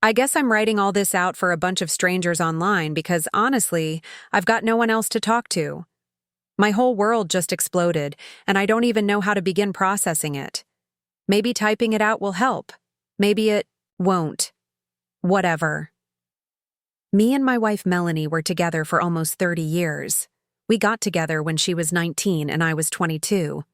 I guess I'm writing all this out for a bunch of strangers online because honestly, I've got no one else to talk to. My whole world just exploded, and I don't even know how to begin processing it. Maybe typing it out will help. Maybe it won't. Whatever. Me and my wife Melanie were together for almost 30 years. We got together when she was 19 and I was 22.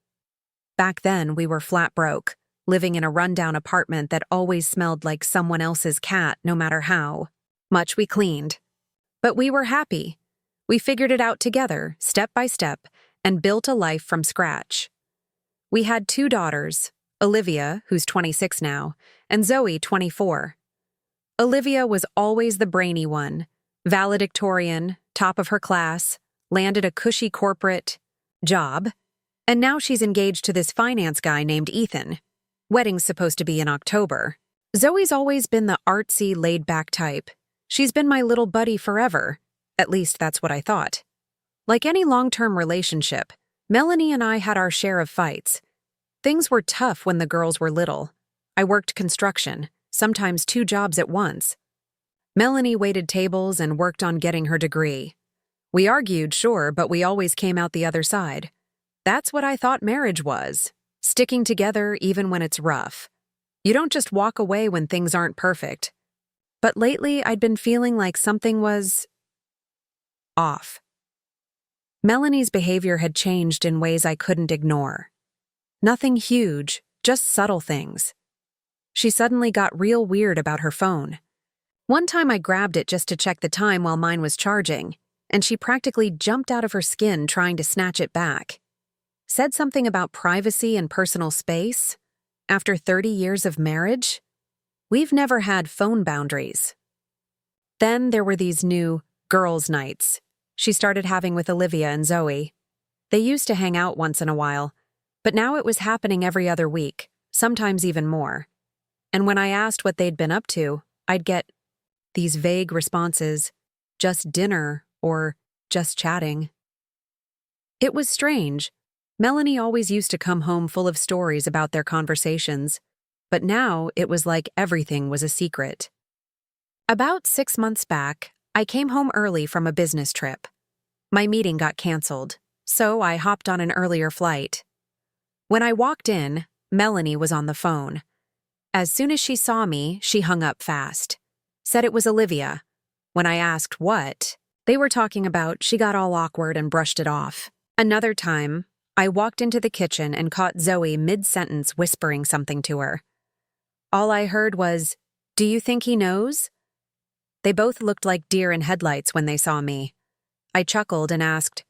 Back then, we were flat broke, living in a rundown apartment that always smelled like someone else's cat no matter how much we cleaned. But we were happy. We figured it out together, step by step, and built a life from scratch. We had 2 daughters, Olivia, who's 26 now, and Zoe, 24. Olivia was always the brainy one, valedictorian, top of her class, landed a cushy corporate job, and now she's engaged to this finance guy named Ethan. Wedding's supposed to be in October. Zoe's always been the artsy, laid-back type. She's been my little buddy forever. At least that's what I thought. Like any long-term relationship, Melanie and I had our share of fights. Things were tough when the girls were little. I worked construction, sometimes 2 jobs at once. Melanie waited tables and worked on getting her degree. We argued, sure, but we always came out the other side. That's what I thought marriage was. Sticking together even when it's rough. You don't just walk away when things aren't perfect. But lately, I'd been feeling like something was off. Melanie's behavior had changed in ways I couldn't ignore. Nothing huge, just subtle things. She suddenly got real weird about her phone. One time I grabbed it just to check the time while mine was charging, and she practically jumped out of her skin trying to snatch it back. Said something about privacy and personal space. After 30 years of marriage, we've never had phone boundaries. Then there were these new girls' nights she started having with Olivia and Zoe. They used to hang out once in a while, but now it was happening every other week, sometimes even more. And when I asked what they'd been up to, I'd get these vague responses, just dinner or just chatting. It was strange. Melanie always used to come home full of stories about their conversations, but now it was like everything was a secret. About 6 months back, I came home early from a business trip. My meeting got canceled, so I hopped on an earlier flight. When I walked in, Melanie was on the phone. As soon as she saw me, she hung up fast. Said it was Olivia. When I asked what they were talking about, she got all awkward and brushed it off. Another time, I walked into the kitchen and caught Zoe mid-sentence whispering something to her. All I heard was, "Do you think he knows?" They both looked like deer in headlights when they saw me. I chuckled and asked,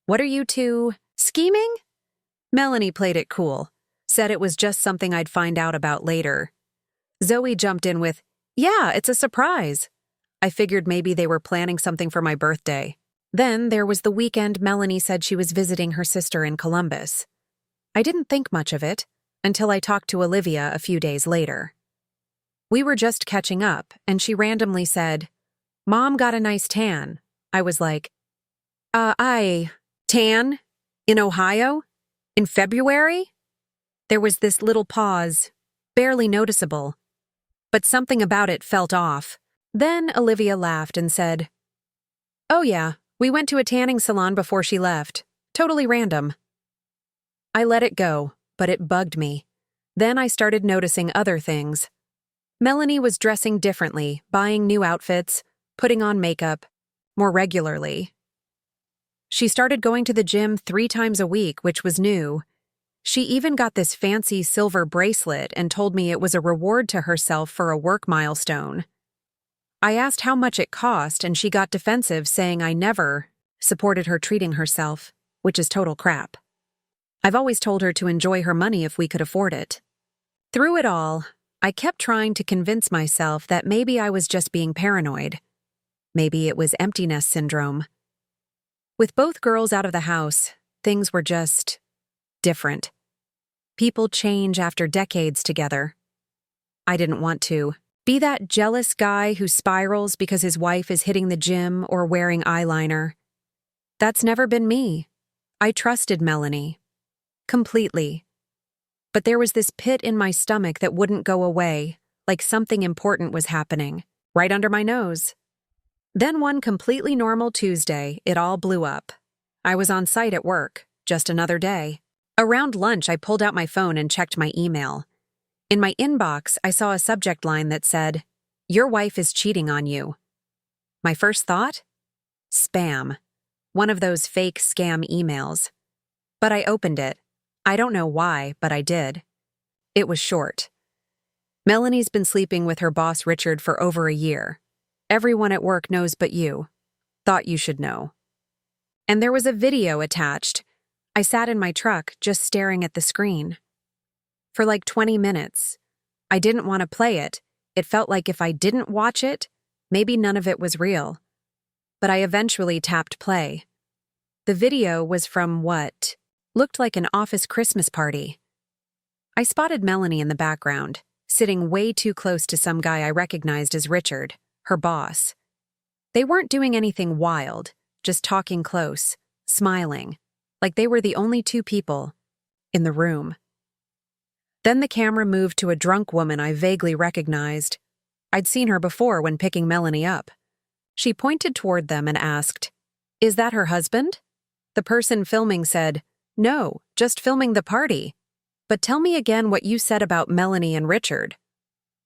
"What are you two, scheming?" Melanie played it cool, said it was just something I'd find out about later. Zoe jumped in with, "Yeah, it's a surprise." I figured maybe they were planning something for my birthday. Then there was the weekend Melanie said she was visiting her sister in Columbus. I didn't think much of it until I talked to Olivia a few days later. We were just catching up, and she randomly said, "Mom got a nice tan." I was like, tan? In Ohio? In February?" There was this little pause, barely noticeable, but something about it felt off. Then Olivia laughed and said, "Oh yeah, we went to a tanning salon before she left. Totally random." I let it go, but it bugged me. Then I started noticing other things. Melanie was dressing differently, buying new outfits, putting on makeup, more regularly. She started going to the gym 3 times a week, which was new. She even got this fancy silver bracelet and told me it was a reward to herself for a work milestone. I asked how much it cost, and she got defensive, saying I never supported her treating herself, which is total crap. I've always told her to enjoy her money if we could afford it. Through it all, I kept trying to convince myself that maybe I was just being paranoid. Maybe it was empty nest syndrome. With both girls out of the house, things were just different. People change after decades together. I didn't want to be that jealous guy who spirals because his wife is hitting the gym or wearing eyeliner. That's never been me. I trusted Melanie. Completely. But there was this pit in my stomach that wouldn't go away, like something important was happening, right under my nose. Then one completely normal Tuesday, it all blew up. I was on site at work, just another day. Around lunch, I pulled out my phone and checked my email. In my inbox, I saw a subject line that said, "Your wife is cheating on you." My first thought? Spam. One of those fake scam emails. But I opened it. I don't know why, but I did. It was short. "Melanie's been sleeping with her boss Richard for over a year. Everyone at work knows but you. Thought you should know." And there was a video attached. I sat in my truck just staring at the screen. For like 20 minutes. I didn't want to play it. It felt like if I didn't watch it, maybe none of it was real. But I eventually tapped play. The video was from what looked like an office Christmas party. I spotted Melanie in the background, sitting way too close to some guy I recognized as Richard, her boss. They weren't doing anything wild, just talking close, smiling, like they were the only two people in the room. Then the camera moved to a drunk woman I vaguely recognized. I'd seen her before when picking Melanie up. She pointed toward them and asked, "Is that her husband?" The person filming said, "No, just filming the party. But tell me again what you said about Melanie and Richard."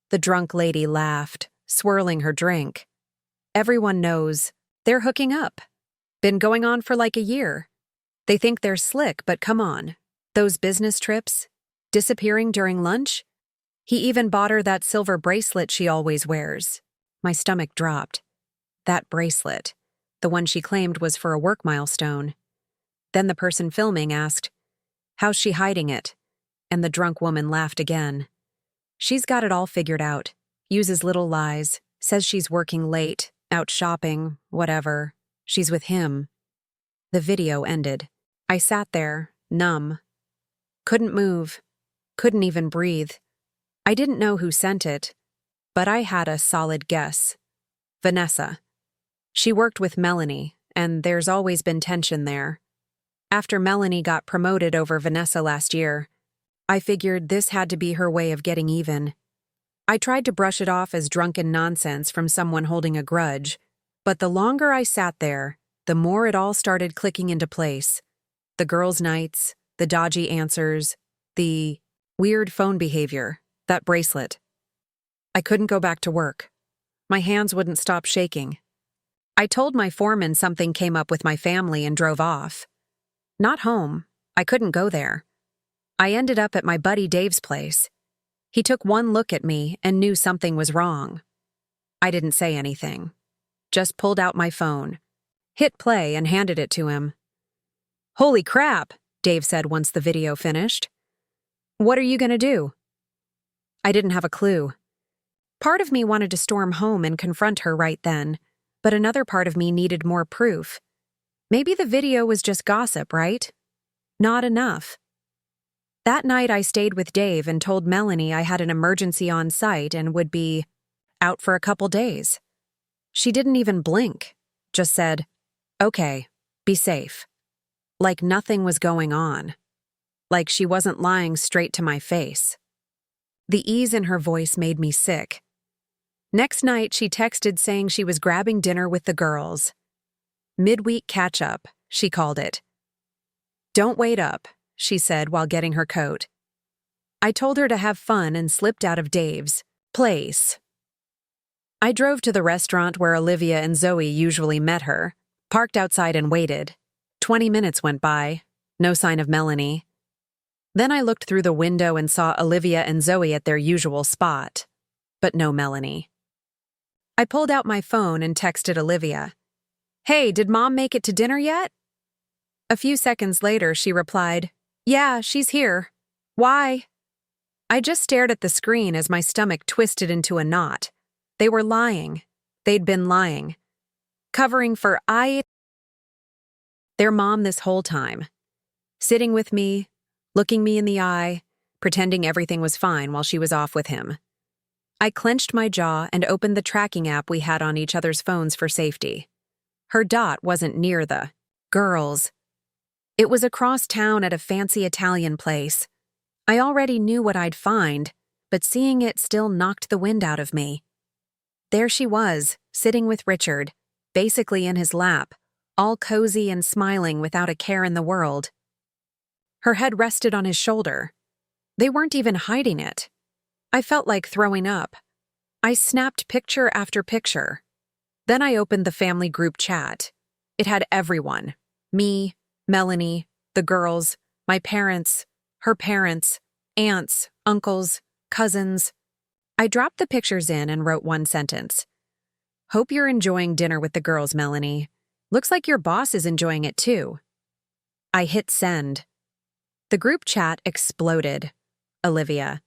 The drunk lady laughed, swirling her drink. "Everyone knows. They're hooking up. Been going on for like a year. They think they're slick, but come on. Those business trips? Disappearing during lunch? He even bought her that silver bracelet she always wears." My stomach dropped. That bracelet, the one she claimed was for a work milestone. Then the person filming asked, "How's she hiding it?" And the drunk woman laughed again. "She's got it all figured out. Uses little lies. Says she's working late, out shopping, whatever. She's with him." The video ended. I sat there, numb. Couldn't move. Couldn't even breathe. I didn't know who sent it, but I had a solid guess. Vanessa. She worked with Melanie, and there's always been tension there. After Melanie got promoted over Vanessa last year, I figured this had to be her way of getting even. I tried to brush it off as drunken nonsense from someone holding a grudge, but the longer I sat there, the more it all started clicking into place. The girls' nights, the dodgy answers, the weird phone behavior, that bracelet. I couldn't go back to work. My hands wouldn't stop shaking. I told my foreman something came up with my family and drove off. Not home. I couldn't go there. I ended up at my buddy Dave's place. He took one look at me and knew something was wrong. I didn't say anything. Just pulled out my phone, hit play, and handed it to him. "Holy crap," Dave said once the video finished. "What are you gonna do?" I didn't have a clue. Part of me wanted to storm home and confront her right then, but another part of me needed more proof. Maybe the video was just gossip, right? Not enough. That night I stayed with Dave and told Melanie I had an emergency on site and would be out for a couple days. She didn't even blink, just said, "Okay, be safe." Like nothing was going on. Like she wasn't lying straight to my face. The ease in her voice made me sick. Next night, she texted saying she was grabbing dinner with the girls. Midweek catch-up, she called it. "Don't wait up," she said while getting her coat. I told her to have fun and slipped out of Dave's place. I drove to the restaurant where Olivia and Zoe usually met her, parked outside and waited. 20 minutes went by, no sign of Melanie. Then I looked through the window and saw Olivia and Zoe at their usual spot, but no Melanie. I pulled out my phone and texted Olivia, "Hey, did Mom make it to dinner yet?" A few seconds later, she replied, "Yeah, she's here. Why?" I just stared at the screen as my stomach twisted into a knot. They were lying. They'd been lying. Covering for their mom this whole time. Sitting with me, looking me in the eye, pretending everything was fine while she was off with him. I clenched my jaw and opened the tracking app we had on each other's phones for safety. Her dot wasn't near the girls. It was across town at a fancy Italian place. I already knew what I'd find, but seeing it still knocked the wind out of me. There she was, sitting with Richard, basically in his lap, all cozy and smiling without a care in the world. Her head rested on his shoulder. They weren't even hiding it. I felt like throwing up. I snapped picture after picture. Then I opened the family group chat. It had everyone. Me, Melanie, the girls, my parents, her parents, aunts, uncles, cousins. I dropped the pictures in and wrote one sentence. "Hope you're enjoying dinner with the girls, Melanie. Looks like your boss is enjoying it too." I hit send. The group chat exploded. Olivia: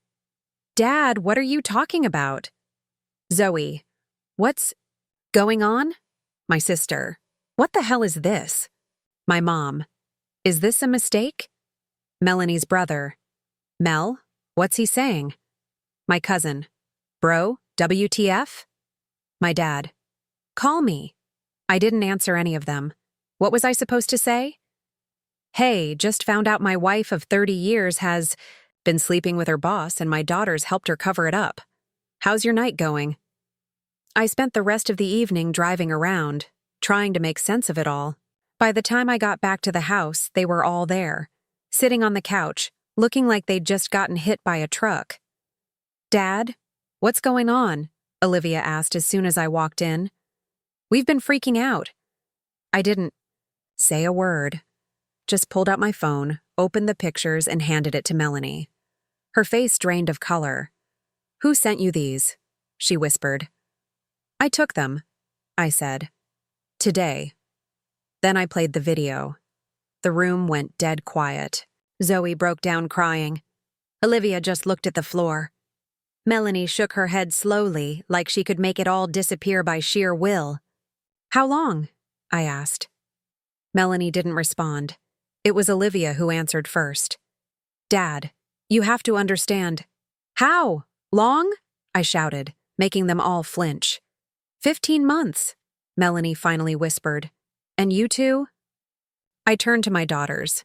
"Dad, what are you talking about?" Zoe: "What's going on?" My sister: "What the hell is this?" My mom: "Is this a mistake?" Melanie's brother: "Mel, what's he saying?" My cousin: "Bro, WTF?" My dad: "Call me." I didn't answer any of them. What was I supposed to say? "Hey, just found out my wife of 30 years has been sleeping with her boss and my daughters helped her cover it up. How's your night going?" I spent the rest of the evening driving around, trying to make sense of it all. By the time I got back to the house, they were all there, sitting on the couch, looking like they'd just gotten hit by a truck. "Dad, what's going on?" Olivia asked as soon as I walked in. "We've been freaking out." I didn't say a word, just pulled out my phone, opened the pictures, and handed it to Melanie. Her face drained of color. "Who sent you these?" she whispered. "I took them," I said. "Today." Then I played the video. The room went dead quiet. Zoe broke down crying. Olivia just looked at the floor. Melanie shook her head slowly, like she could make it all disappear by sheer will. "How long?" I asked. Melanie didn't respond. It was Olivia who answered first. "Dad, you have to understand." "How? Long?" I shouted, making them all flinch. 15 months, Melanie finally whispered. "And you two?" I turned to my daughters.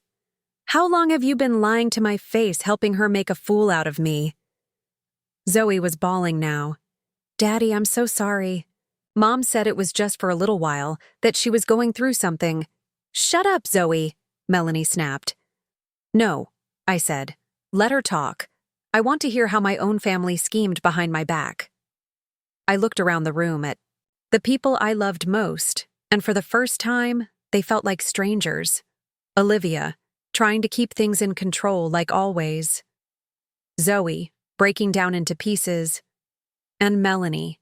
"How long have you been lying to my face, helping her make a fool out of me?" Zoe was bawling now. "Daddy, I'm so sorry. Mom said it was just for a little while, that she was going through something." "Shut up, Zoe," Melanie snapped. "No," I said. "Let her talk. I want to hear how my own family schemed behind my back." I looked around the room at the people I loved most, and for the first time, they felt like strangers. Olivia, trying to keep things in control like always. Zoe, breaking down into pieces. And Melanie,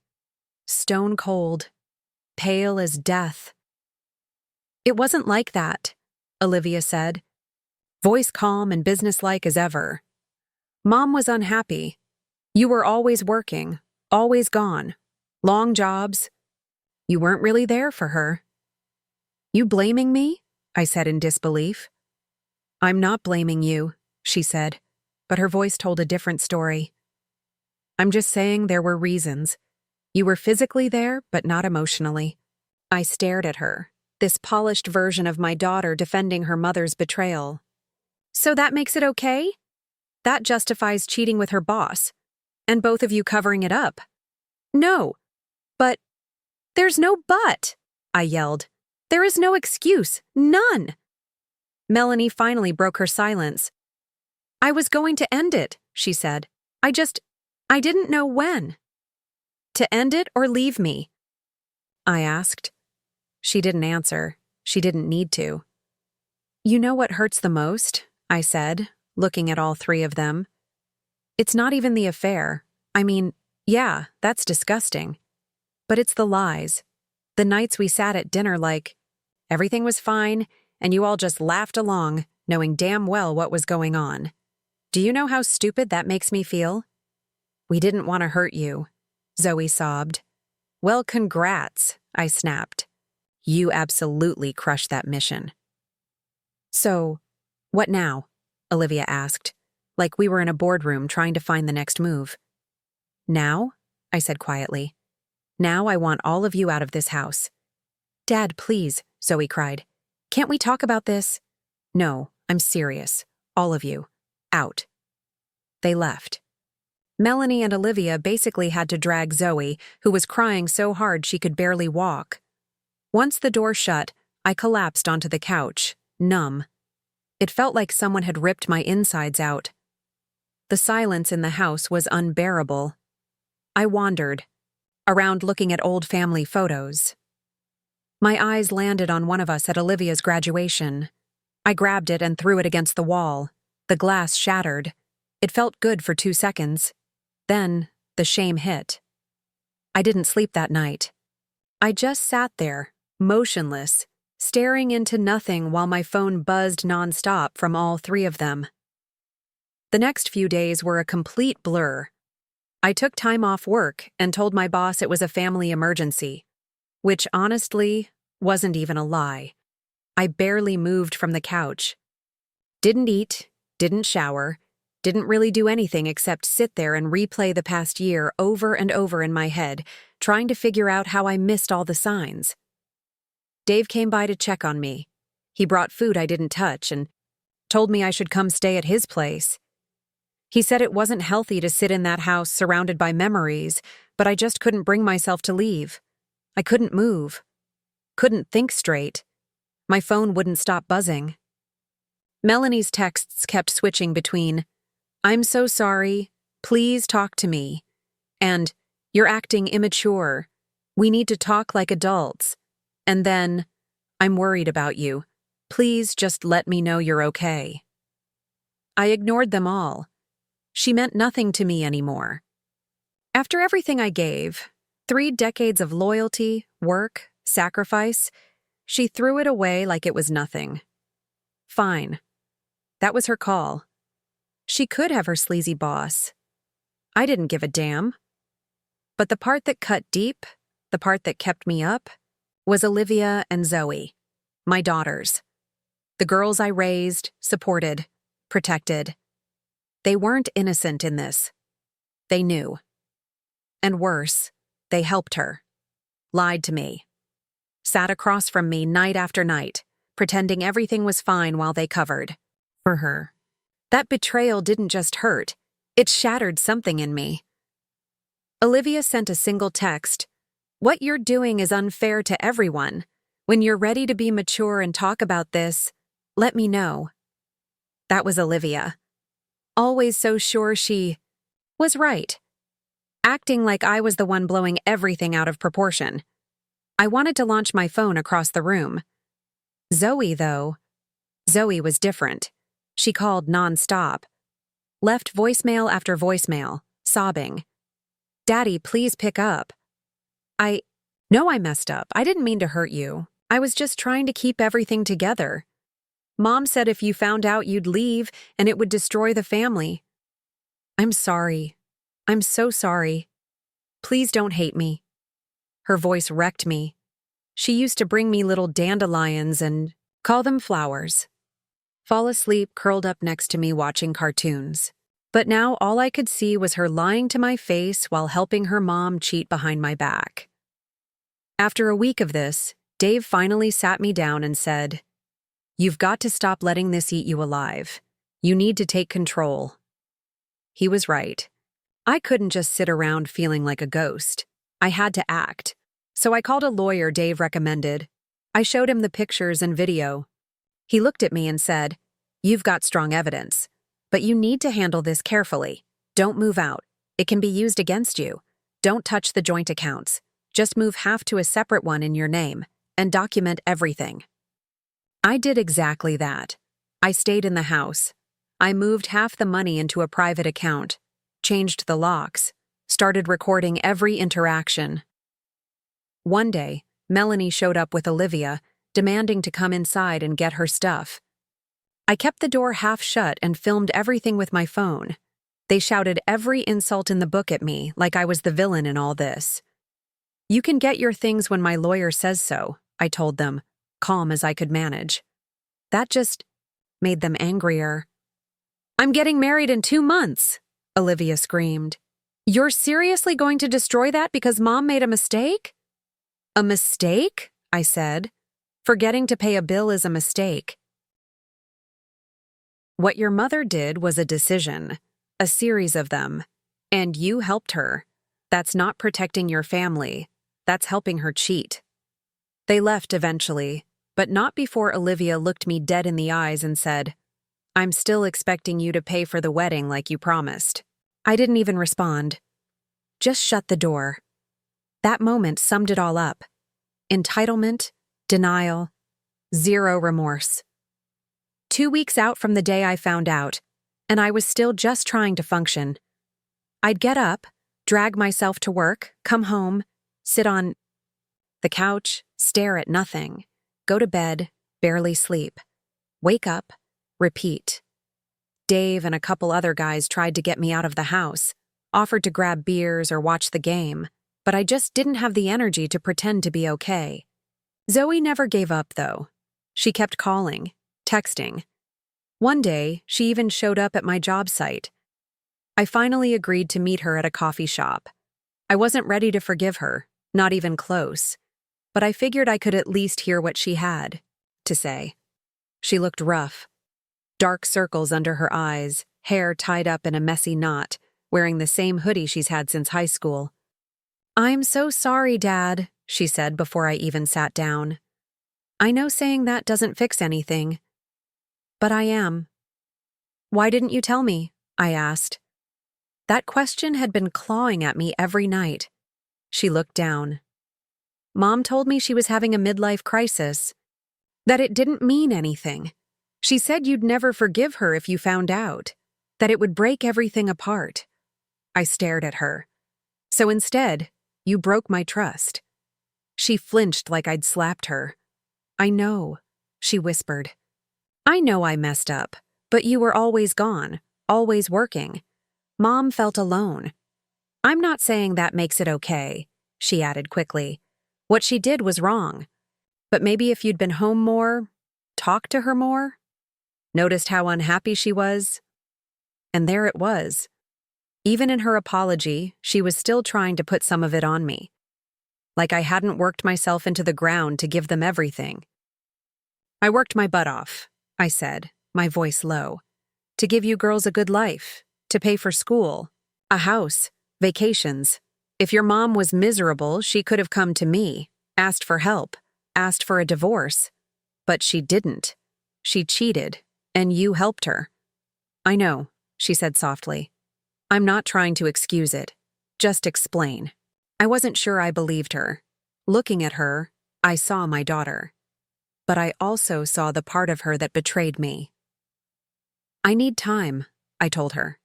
stone cold, pale as death. "It wasn't like that," Olivia said, voice calm and businesslike as ever. "Mom was unhappy. You were always working, always gone. Long jobs. You weren't really there for her." "You blaming me?" I said in disbelief. "I'm not blaming you," she said, but her voice told a different story. "I'm just saying there were reasons. You were physically there, but not emotionally." I stared at her, this polished version of my daughter defending her mother's betrayal. "So that makes it okay? That justifies cheating with her boss, and both of you covering it up?" "No, but—" "There's no but," I yelled. "There is no excuse, none." Melanie finally broke her silence. "I was going to end it," she said. I didn't know when." "To end it or leave me?" I asked. She didn't answer. She didn't need to. "You know what hurts the most?" I said, looking at all three of them. "It's not even the affair. I mean, yeah, that's disgusting. But it's the lies. The nights we sat at dinner like everything was fine, and you all just laughed along, knowing damn well what was going on. Do you know how stupid that makes me feel?" "We didn't want to hurt you," Zoe sobbed. "Well, congrats," I snapped. "You absolutely crushed that mission." "So, what now?" Olivia asked, like we were in a boardroom trying to find the next move. "Now?" I said quietly. "Now I want all of you out of this house." "Dad, please," Zoe cried. "Can't we talk about this?" "No, I'm serious. All of you. Out." They left. Melanie and Olivia basically had to drag Zoe, who was crying so hard she could barely walk. Once the door shut, I collapsed onto the couch, numb. It felt like someone had ripped my insides out. The silence in the house was unbearable. I wandered around looking at old family photos. My eyes landed on one of us at Olivia's graduation. I grabbed it and threw it against the wall. The glass shattered. It felt good for 2 seconds. Then, the shame hit. I didn't sleep that night. I just sat there, motionless, staring into nothing while my phone buzzed nonstop from all 3 of them. The next few days were a complete blur. I took time off work and told my boss it was a family emergency, which honestly wasn't even a lie. I barely moved from the couch. Didn't eat, didn't shower, didn't really do anything except sit there and replay the past year over and over in my head, trying to figure out how I missed all the signs. Dave came by to check on me. He brought food I didn't touch and told me I should come stay at his place. He said it wasn't healthy to sit in that house surrounded by memories, but I just couldn't bring myself to leave. I couldn't move. Couldn't think straight. My phone wouldn't stop buzzing. Melanie's texts kept switching between, "I'm so sorry, please talk to me," and "You're acting immature. We need to talk like adults," and then, "I'm worried about you. Please just let me know you're okay." I ignored them all. She meant nothing to me anymore. After everything I gave, 3 decades of loyalty, work, sacrifice, she threw it away like it was nothing. Fine. That was her call. She could have her sleazy boss. I didn't give a damn. But the part that cut deep, the part that kept me up, was Olivia and Zoe, my daughters. The girls I raised, supported, protected. They weren't innocent in this. They knew. And worse, they helped her. Lied to me. Sat across from me night after night, pretending everything was fine while they covered for her. That betrayal didn't just hurt, it shattered something in me. Olivia sent a single text. "What you're doing is unfair to everyone. When you're ready to be mature and talk about this, let me know." That was Olivia. Always so sure she was right. Acting like I was the one blowing everything out of proportion. I wanted to launch my phone across the room. Zoe, though. Zoe was different. She called non-stop. Left voicemail after voicemail, sobbing. "Daddy, please pick up." I know I messed up. I didn't mean to hurt you. I was just trying to keep everything together. Mom said if you found out you'd leave and it would destroy the family. I'm sorry. I'm so sorry. Please don't hate me. Her voice wrecked me. She used to bring me little dandelions and call them flowers. Fall asleep curled up next to me watching cartoons. But now all I could see was her lying to my face while helping her mom cheat behind my back. After a week of this, Dave finally sat me down and said, "You've got to stop letting this eat you alive. You need to take control." He was right. I couldn't just sit around feeling like a ghost. I had to act. So I called a lawyer Dave recommended. I showed him the pictures and video. He looked at me and said, "You've got strong evidence, but you need to handle this carefully. Don't move out. It can be used against you. Don't touch the joint accounts. Just move half to a separate one in your name and document everything." I did exactly that. I stayed in the house. I moved half the money into a private account, changed the locks, started recording every interaction. One day, Melanie showed up with Olivia, demanding to come inside and get her stuff. I kept the door half shut and filmed everything with my phone. They shouted every insult in the book at me like I was the villain in all this. "You can get your things when my lawyer says so," I told them, calm as I could manage. That just made them angrier. "I'm getting married in 2 months," Olivia screamed. "You're seriously going to destroy that because Mom made a mistake?" "A mistake?" I said. "Forgetting to pay a bill is a mistake." What your mother did was a decision, a series of them, And you helped her. That's not protecting your family. That's helping her cheat. They left eventually, but not before Olivia looked me dead in the eyes and said, "I'm still expecting you to pay for the wedding like you promised." I didn't even respond. Just shut the door. That moment summed it all up. Entitlement, denial, zero remorse. 2 weeks out from the day I found out, and I was still just trying to function. I'd get up, drag myself to work, come home, sit on the couch, stare at nothing, go to bed, barely sleep, wake up, repeat. Dave and a couple other guys tried to get me out of the house, offered to grab beers or watch the game, but I just didn't have the energy to pretend to be okay. Zoe never gave up, though. She kept calling, texting. One day, she even showed up at my job site. I finally agreed to meet her at a coffee shop. I wasn't ready to forgive her, not even close, but I figured I could at least hear what she had to say. She looked rough. Dark circles under her eyes, hair tied up in a messy knot, wearing the same hoodie she's had since high school. "I'm so sorry, Dad," she said before I even sat down. "I know saying that doesn't fix anything, but I am." "Why didn't you tell me?" I asked. That question had been clawing at me every night. She looked down. "Mom told me she was having a midlife crisis, that it didn't mean anything. She said you'd never forgive her if you found out, that it would break everything apart." I stared at her. "So instead, you broke my trust." She flinched like I'd slapped her. "I know," she whispered. "I know I messed up, but you were always gone, always working. Mom felt alone." "I'm not saying that makes it okay," she added quickly. "What she did was wrong. But maybe if you'd been home more, talked to her more, noticed how unhappy she was." And there it was. Even in her apology, she was still trying to put some of it on me. Like I hadn't worked myself into the ground to give them everything. "I worked my butt off," I said, my voice low, "to give you girls a good life, to pay for school, a house, vacations. If your mom was miserable, she could have come to me, asked for help, asked for a divorce. But she didn't. She cheated, and you helped her." "I know," she said softly. "I'm not trying to excuse it. Just explain." I wasn't sure I believed her. Looking at her, I saw my daughter. But I also saw the part of her that betrayed me. "I need time," I told her.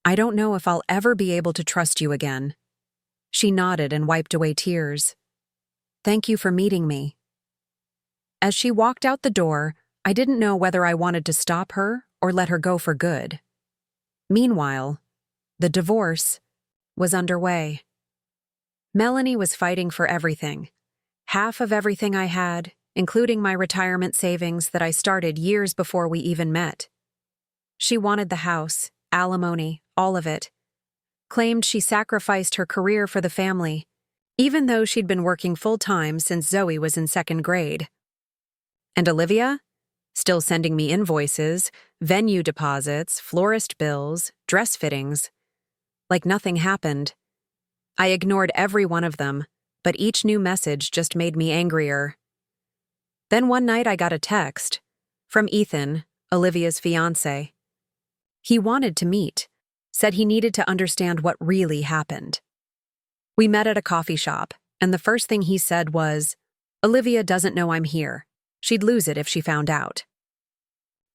"I don't know if I'll ever be able to trust you again." She nodded and wiped away tears. "Thank you for meeting me." As she walked out the door, I didn't know whether I wanted to stop her or let her go for good. Meanwhile, the divorce was underway. Melanie was fighting for everything. Half of everything I had, including my retirement savings that I started years before we even met. She wanted the house, alimony, all of it. Claimed she sacrificed her career for the family, even though she'd been working full-time since Zoe was in second grade. And Olivia? Still sending me invoices, venue deposits, florist bills, dress fittings. Like nothing happened. I ignored every one of them, but each new message just made me angrier. Then one night I got a text from Ethan, Olivia's fiancé. He wanted to meet, said he needed to understand what really happened. We met at a coffee shop, and the first thing he said was, "Olivia doesn't know I'm here. She'd lose it if she found out."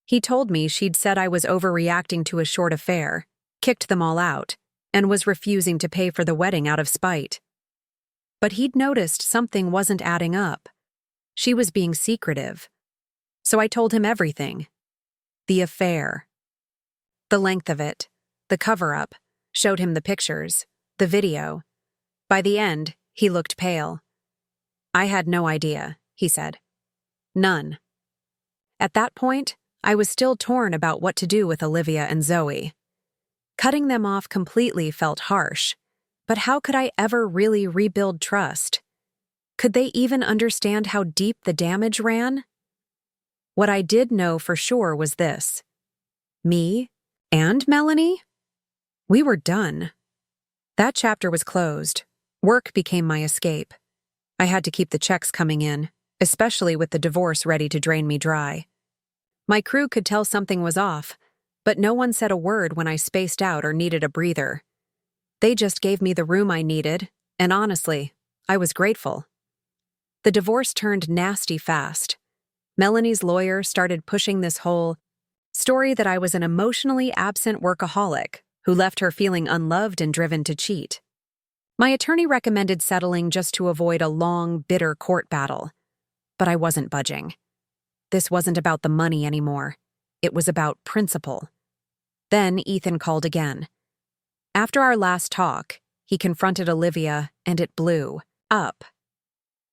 He told me she'd said I was overreacting to a short affair, kicked them all out, and was refusing to pay for the wedding out of spite. But he'd noticed something wasn't adding up. She was being secretive. So I told him everything. The affair. The length of it, the cover-up, showed him the pictures, the video. By the end, he looked pale. "I had no idea," he said. None. At that point, I was still torn about what to do with Olivia and Zoe. Cutting them off completely felt harsh, but how could I ever really rebuild trust? Could they even understand how deep the damage ran? What I did know for sure was this. Me and Melanie? We were done. That chapter was closed. Work became my escape. I had to keep the checks coming in, especially with the divorce ready to drain me dry. My crew could tell something was off, but no one said a word when I spaced out or needed a breather. They just gave me the room I needed, and honestly, I was grateful. The divorce turned nasty fast. Melanie's lawyer started pushing this whole story that I was an emotionally absent workaholic who left her feeling unloved and driven to cheat. My attorney recommended settling just to avoid a long, bitter court battle, but I wasn't budging. This wasn't about the money anymore. It was about principle. Then Ethan called again. After our last talk, he confronted Olivia, and it blew up.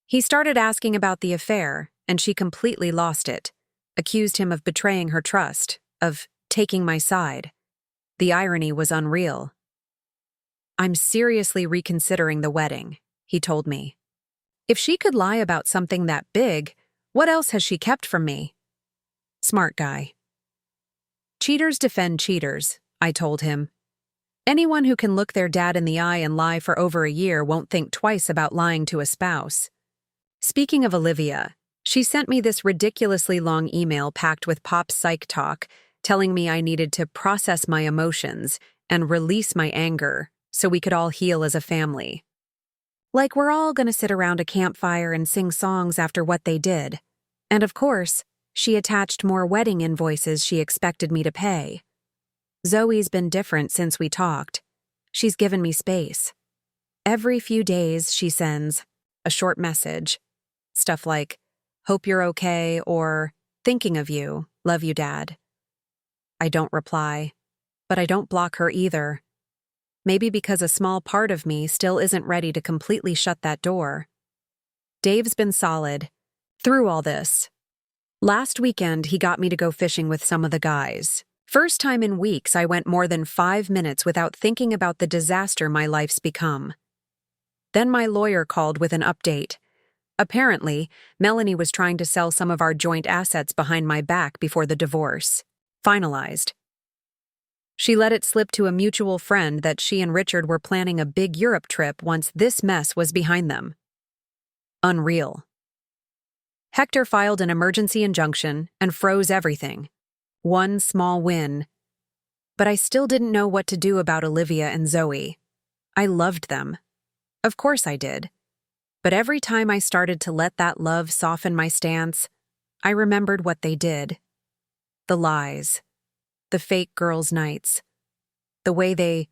He started asking about the affair, and she completely lost it, accused him of betraying her trust, of taking my side. The irony was unreal. "I'm seriously reconsidering the wedding," he told me. If she could lie about something that big, what else has she kept from me? Smart guy. Cheaters defend cheaters, I told him. Anyone who can look their dad in the eye and lie for over a year won't think twice about lying to a spouse. Speaking of Olivia, she sent me this ridiculously long email packed with pop psych talk, telling me I needed to process my emotions and release my anger so we could all heal as a family. Like we're all gonna sit around a campfire and sing songs after what they did. And of course, she attached more wedding invoices she expected me to pay. Zoe's been different since we talked. She's given me space. Every few days, she sends a short message. Stuff like, "Hope you're okay," or "Thinking of you, love you, Dad." I don't reply, but I don't block her either. Maybe because a small part of me still isn't ready to completely shut that door. Dave's been solid through all this. Last weekend, he got me to go fishing with some of the guys. First time in weeks, I went more than 5 minutes without thinking about the disaster my life's become. Then my lawyer called with an update. Apparently, Melanie was trying to sell some of our joint assets behind my back before the divorce finalized. She let it slip to a mutual friend that she and Richard were planning a big Europe trip once this mess was behind them. Unreal. Hector filed an emergency injunction and froze everything. One small win. But I still didn't know what to do about Olivia and Zoe. I loved them. Of course I did. But every time I started to let that love soften my stance, I remembered what they did. The lies. The fake girls' nights. The way they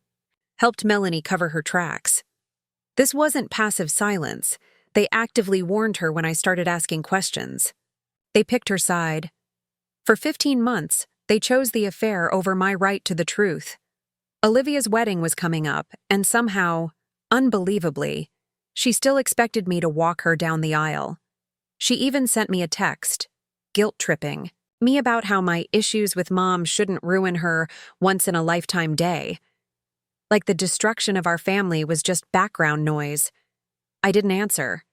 helped Melanie cover her tracks. This wasn't passive silence. They actively warned her when I started asking questions. They picked her side. For 15 months, they chose the affair over my right to the truth. Olivia's wedding was coming up, and somehow, unbelievably, she still expected me to walk her down the aisle. She even sent me a text, guilt-tripping me about how my issues with Mom shouldn't ruin her once-in-a-lifetime day. Like the destruction of our family was just background noise. I didn't answer,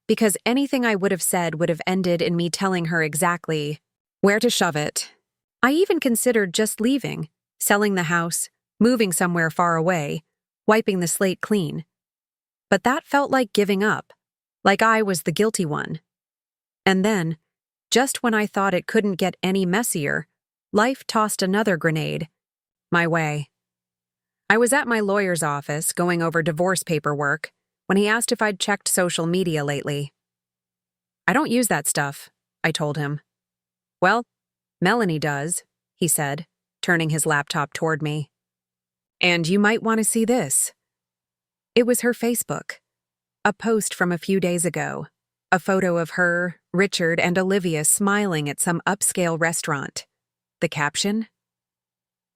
because anything I would have said would have ended in me telling her exactly where to shove it. I even considered just leaving, selling the house, moving somewhere far away, wiping the slate clean. But that felt like giving up, like I was the guilty one. And then, just when I thought it couldn't get any messier, life tossed another grenade my way. I was at my lawyer's office going over divorce paperwork when he asked if I'd checked social media lately. "I don't use that stuff," I told him. "Well, Melanie does," he said, turning his laptop toward me. "And you might want to see this." It was her Facebook. A post from a few days ago. A photo of her, Richard, and Olivia smiling at some upscale restaurant. The caption?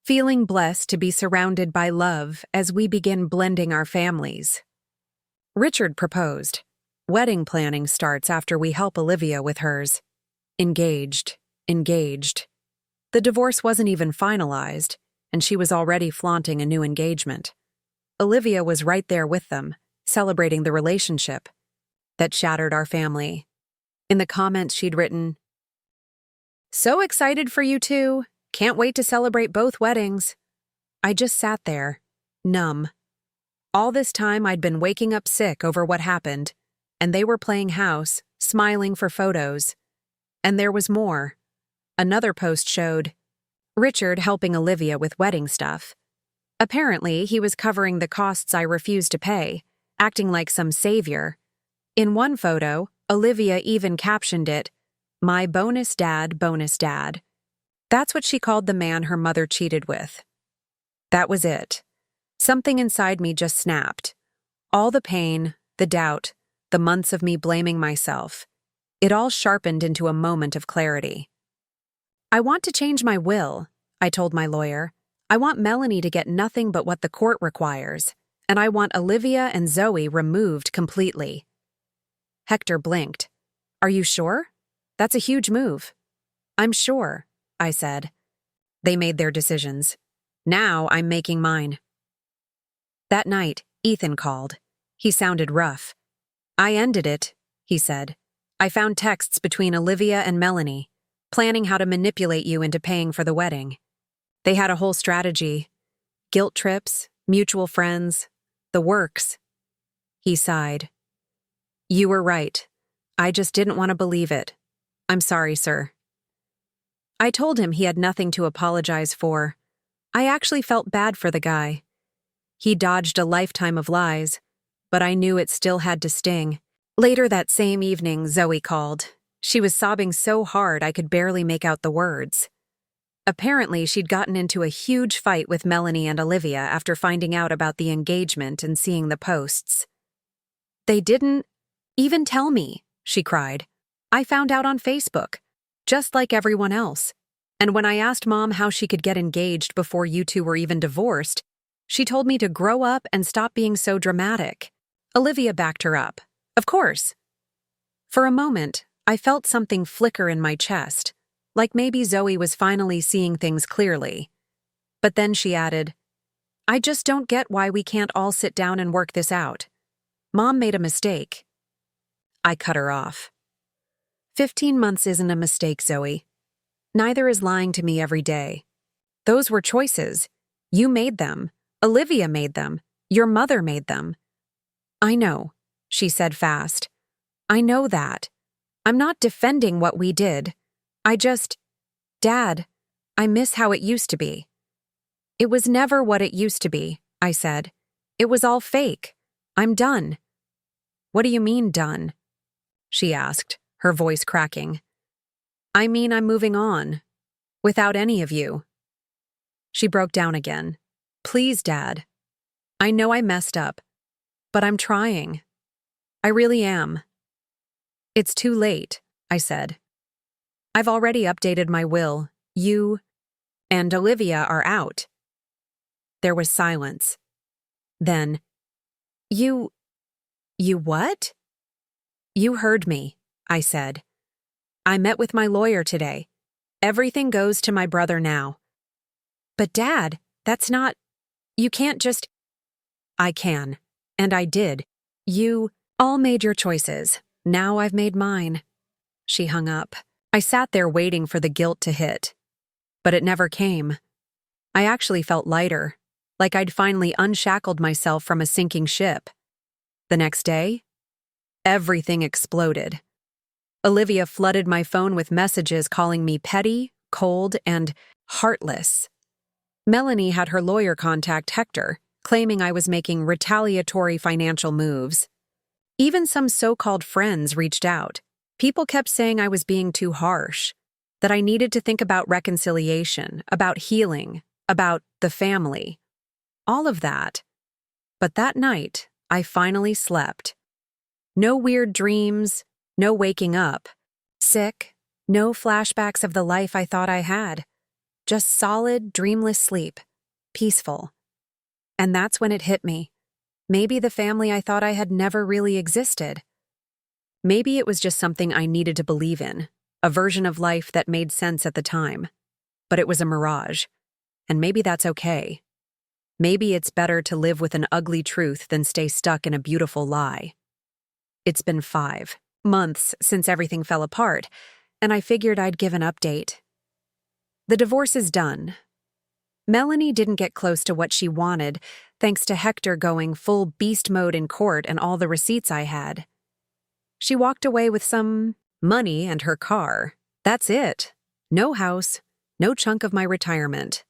"Feeling blessed to be surrounded by love as we begin blending our families." Richard proposed. Wedding planning starts after we help Olivia with hers. Engaged. The divorce wasn't even finalized, and she was already flaunting a new engagement. Olivia was right there with them, celebrating the relationship that shattered our family. In the comments she'd written, "So excited for you two. Can't wait to celebrate both weddings." I just sat there, numb. All this time I'd been waking up sick over what happened, and they were playing house, smiling for photos. And there was more. Another post showed Richard helping Olivia with wedding stuff. Apparently, he was covering the costs I refused to pay, acting like some savior. In one photo, Olivia even captioned it, "My bonus dad, bonus dad." That's what she called the man her mother cheated with. That was it. Something inside me just snapped. All the pain, the doubt, the months of me blaming myself, it all sharpened into a moment of clarity. "I want to change my will," I told my lawyer. "I want Melanie to get nothing but what the court requires, and I want Olivia and Zoe removed completely." Hector blinked. "Are you sure? That's a huge move." "I'm sure," I said. They made their decisions. Now I'm making mine. That night, Ethan called. He sounded rough. "I ended it," he said. "I found texts between Olivia and Melanie, planning how to manipulate you into paying for the wedding. They had a whole strategy. Guilt trips, mutual friends, the works." He sighed. "You were right. I just didn't want to believe it. I'm sorry, sir." I told him he had nothing to apologize for. I actually felt bad for the guy. He dodged a lifetime of lies, but I knew it still had to sting. Later that same evening, Zoe called. She was sobbing so hard I could barely make out the words. Apparently, she'd gotten into a huge fight with Melanie and Olivia after finding out about the engagement and seeing the posts. "They didn't even tell me," she cried. "I found out on Facebook, just like everyone else. And when I asked Mom how she could get engaged before you two were even divorced, she told me to grow up and stop being so dramatic." Olivia backed her up. "Of course." For a moment, I felt something flicker in my chest, like maybe Zoe was finally seeing things clearly. But then she added, "I just don't get why we can't all sit down and work this out. Mom made a mistake." I cut her off. 15 months isn't a mistake, Zoe. Neither is lying to me every day. Those were choices. You made them. Olivia made them. Your mother made them. "I know," she said fast. "I know that. I'm not defending what we did. Dad, I miss how it used to be." "It was never what it used to be," I said. "It was all fake. I'm done." "What do you mean, done?" she asked, her voice cracking. "I mean I'm moving on. Without any of you." She broke down again. "Please, Dad. I know I messed up, but I'm trying. I really am." "It's too late," I said. "I've already updated my will. You and Olivia are out." There was silence. Then, You what?" "You heard me," I said. "I met with my lawyer today. Everything goes to my brother now." "But Dad, that's not... You can't just..." "I can, and I did. You all made your choices. Now I've made mine." She hung up. I sat there waiting for the guilt to hit. But it never came. I actually felt lighter, like I'd finally unshackled myself from a sinking ship. The next day, everything exploded. Olivia flooded my phone with messages calling me petty, cold, and heartless. Melanie had her lawyer contact Hector, claiming I was making retaliatory financial moves. Even some so-called friends reached out. People kept saying I was being too harsh, that I needed to think about reconciliation, about healing, about the family. All of that. But that night, I finally slept. No weird dreams, no waking up. Sick, no flashbacks of the life I thought I had. Just solid, dreamless sleep. Peaceful. And that's when it hit me. Maybe the family I thought I had never really existed. Maybe it was just something I needed to believe in, a version of life that made sense at the time. But it was a mirage. And maybe that's okay. Maybe it's better to live with an ugly truth than stay stuck in a beautiful lie. It's been 5 months since everything fell apart, and I figured I'd give an update. The divorce is done. Melanie didn't get close to what she wanted, thanks to Hector going full beast mode in court and all the receipts I had. She walked away with some money and her car. That's it. No house, no chunk of my retirement.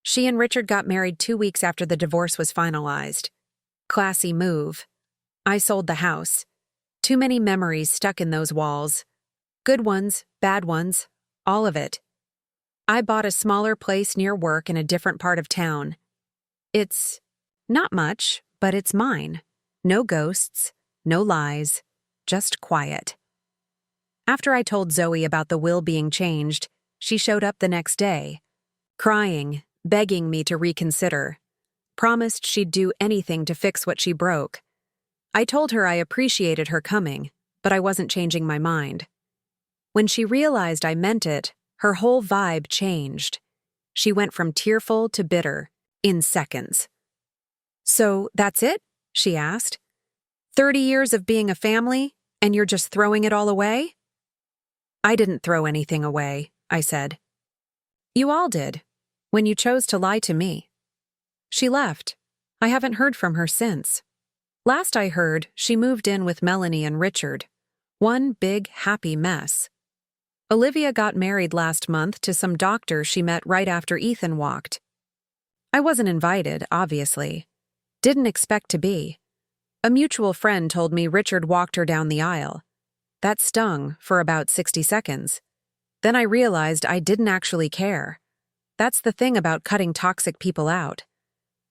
She and Richard got married 2 weeks after the divorce was finalized. Classy move. I sold the house. Too many memories stuck in those walls. Good ones, bad ones, all of it. I bought a smaller place near work in a different part of town. It's not much, but it's mine. No ghosts, no lies, just quiet. After I told Zoe about the will being changed, she showed up the next day, crying, begging me to reconsider. Promised she'd do anything to fix what she broke. I told her I appreciated her coming, but I wasn't changing my mind. When she realized I meant it, her whole vibe changed. She went from tearful to bitter in seconds. "So that's it?" she asked. 30 years of being a family, and you're just throwing it all away?" "I didn't throw anything away," I said. "You all did, when you chose to lie to me." She left. I haven't heard from her since. Last I heard, she moved in with Melanie and Richard. One big, happy mess. Olivia got married last month to some doctor she met right after Ethan walked. I wasn't invited, obviously. Didn't expect to be. A mutual friend told me Richard walked her down the aisle. That stung for about 60 seconds. Then I realized I didn't actually care. That's the thing about cutting toxic people out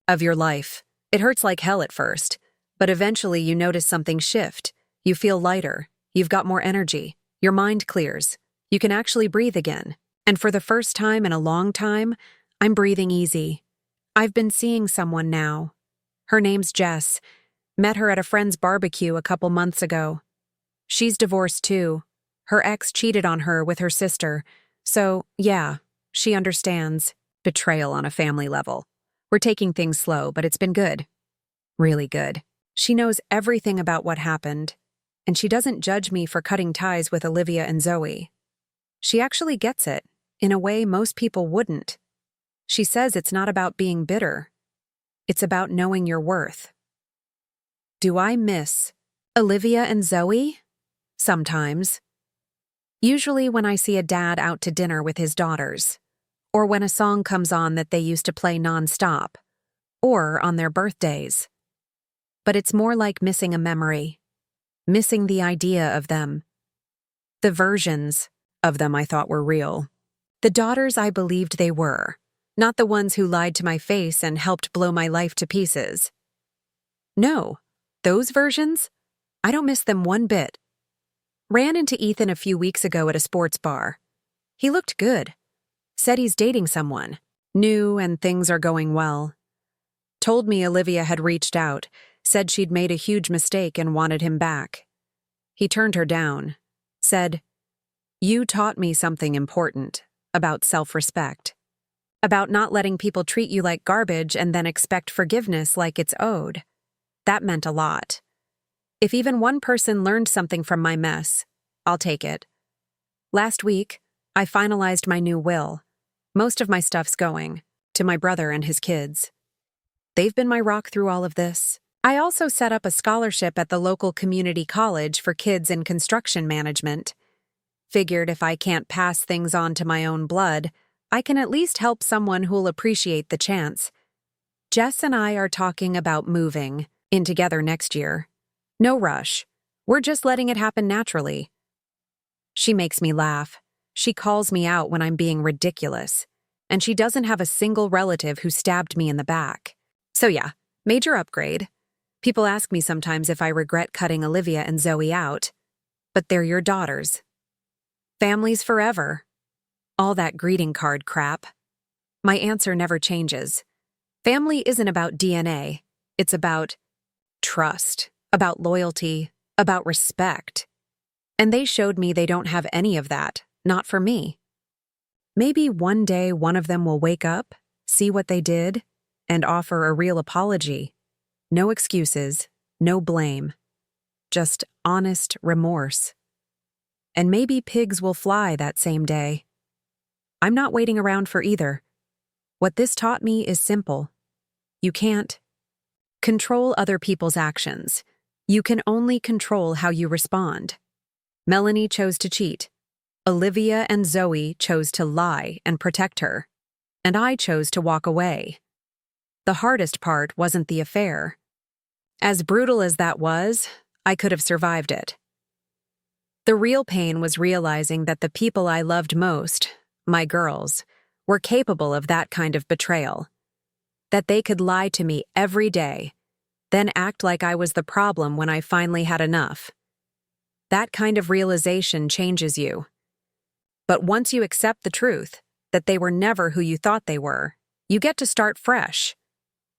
of your life. It hurts like hell at first, but eventually you notice something shift. You feel lighter. You've got more energy. Your mind clears. You can actually breathe again. And for the first time in a long time, I'm breathing easy. I've been seeing someone now. Her name's Jess. Met her at a friend's barbecue a couple months ago. She's divorced too. Her ex cheated on her with her sister. So, yeah, she understands. Betrayal on a family level. We're taking things slow, but it's been good. Really good. She knows everything about what happened, and she doesn't judge me for cutting ties with Olivia and Zoe. She actually gets it, in a way most people wouldn't. She says it's not about being bitter. It's about knowing your worth. Do I miss Olivia and Zoe? Sometimes. Usually when I see a dad out to dinner with his daughters, or when a song comes on that they used to play nonstop, or on their birthdays. But it's more like missing a memory, missing the idea of them. The versions of them I thought were real. The daughters I believed they were, not the ones who lied to my face and helped blow my life to pieces. No, those versions? I don't miss them one bit. Ran into Ethan a few weeks ago at a sports bar. He looked good. Said he's dating someone. New and things are going well. Told me Olivia had reached out, said she'd made a huge mistake and wanted him back. He turned her down. Said, "You taught me something important about self-respect. About not letting people treat you like garbage and then expect forgiveness like it's owed." That meant a lot. If even one person learned something from my mess, I'll take it. Last week, I finalized my new will. Most of my stuff's going to my brother and his kids. They've been my rock through all of this. I also set up a scholarship at the local community college for kids in construction management. Figured if I can't pass things on to my own blood, I can at least help someone who'll appreciate the chance. Jess and I are talking about moving in together next year. No rush. We're just letting it happen naturally. She makes me laugh. She calls me out when I'm being ridiculous. And she doesn't have a single relative who stabbed me in the back. So yeah, major upgrade. People ask me sometimes if I regret cutting Olivia and Zoe out. But they're your daughters. Families forever. All that greeting card crap. My answer never changes. Family isn't about DNA. It's about trust, about loyalty, about respect. And they showed me they don't have any of that, not for me. Maybe one day one of them will wake up, see what they did, and offer a real apology. No excuses, no blame. Just honest remorse. And maybe pigs will fly that same day. I'm not waiting around for either. What this taught me is simple. You can't Control other people's actions. You can only control how you respond. Melanie chose to cheat. Olivia and Zoe chose to lie and protect her. And I chose to walk away. The hardest part wasn't the affair. As brutal as that was, I could have survived it. The real pain was realizing that the people I loved most, my girls, were capable of that kind of betrayal. That they could lie to me every day, then act like I was the problem when I finally had enough. That kind of realization changes you. But once you accept the truth, that they were never who you thought they were, you get to start fresh.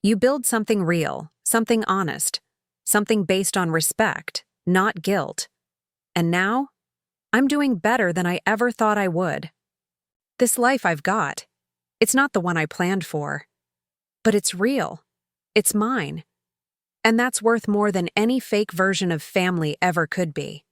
You build something real, something honest, something based on respect, not guilt. And now, I'm doing better than I ever thought I would. This life I've got, it's not the one I planned for. But it's real. It's mine. And that's worth more than any fake version of family ever could be.